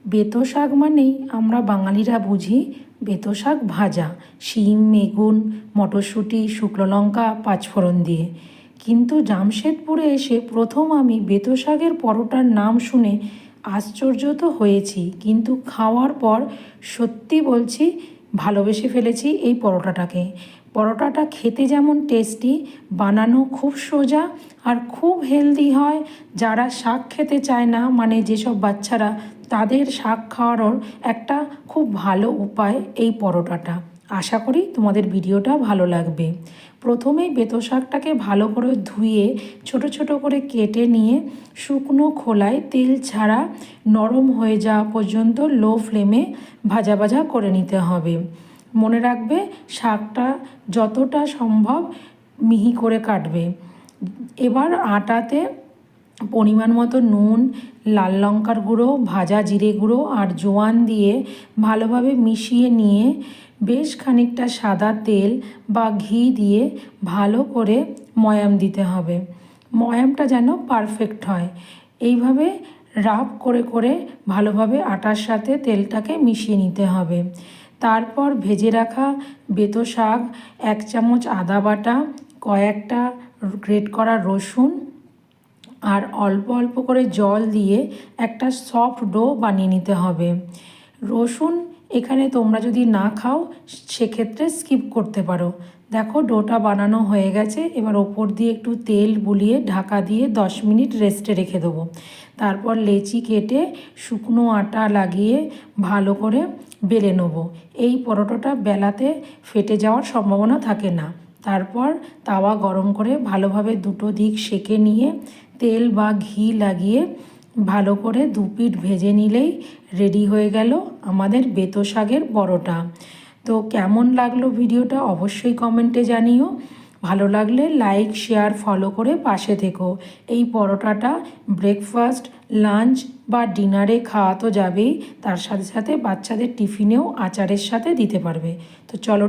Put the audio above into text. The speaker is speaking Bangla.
বেতো শাক মানেই আমরা বাঙালিরা বুঝি বেতো শাক ভাজা, শিম, বেগুন, মটরশুঁটি, শুকনো লঙ্কা, পাঁচফোড়ন দিয়ে। কিন্তু জামশেদপুরে এসে প্রথম আমি বেতো শাকের পরোটার নাম শুনে আশ্চর্য তো হয়েছি, কিন্তু খাওয়ার পর সত্যি বলছি ভালোবেসে ফেলেছি এই পরোটাটাকে। পরোটাটা খেতে যেমন টেস্টি, বানানো খুব সোজা আর খুব হেলদি হয়। যারা শাক খেতে চায় না, মানে যেসব বাচ্চারা, তাদের শাক খাওয়ানোর একটা খুব ভালো উপায় এই পরোটাটা। আশা করি তোমাদের ভিডিওটা ভালো লাগবে। প্রথমেই বেতো শাকটাকে ভালো করে ধুয়ে ছোট ছোট করে কেটে নিয়ে শুকনো খোলায় তেল ছাড়া নরম হয়ে যাওয়া পর্যন্ত লো ফ্লেমে ভাজা ভাজা করে নিতে হবে। মনে রাখবে শাকটা যতটা সম্ভব মিহি করে কাটবে। এবার আটাতে পরিমাণ মতো নুন, লাল লঙ্কার গুঁড়ো, ভাজা জিরে গুঁড়ো আর জোয়ান দিয়ে ভালোভাবে মিশিয়ে নিয়ে বেশ খানিকটা সাদা তেল বা ঘি দিয়ে ভালো করে ময়াম দিতে হবে। ময়ামটা যেন পারফেক্ট হয়। এইভাবে রাব করে করে ভালোভাবে আটার সাথে তেলটাকে মিশিয়ে নিতে হবে। তারপর ভেজে রাখা বেতো শাক, 1 চামচ আদা বাটা, কয়েকটা গ্রেট করা রসুন আর অল্প অল্প করে জল দিয়ে একটা সফট ডো বানিয়ে নিতে হবে। রসুন এখানে তোমরা যদি না খাও সেক্ষেত্রে স্কিপ করতে পারো। দেখো ডোটা বানানো হয়ে গেছে। এবার ওপর দিয়ে একটু তেল বুলিয়ে ঢাকা দিয়ে 10 মিনিট রেস্টে রেখে দেবো। তারপর লেচি কেটে শুকনো আটা লাগিয়ে ভালো করে বেলে নেবো। এই পরোটাটা বেলাতে ফেটে যাওয়ার সম্ভাবনা থাকে না। তারপর তাওয়া গরম করে ভালোভাবে দুটো দিক সেঁকে নিয়ে তেল বা ঘি লাগিয়ে ভালো করে 2 পিঠ ভেজে নিলেই রেডি হয়ে গেল আমাদের বেতো শাকের পরোটা। তো কেমন লাগলো ভিডিওটা অবশ্যই কমেন্টে জানিও। ভালো লাগলে লাইক, শেয়ার, ফলো করে পাশে থেকো। এই পরোটাটা ব্রেকফাস্ট, লাঞ্চ বা ডিনারে খাওয়া তো যাবেই, তার সাথে সাথে বাচ্চাদের টিফিনেও আচারের সাথে দিতে পারবে। তো চলো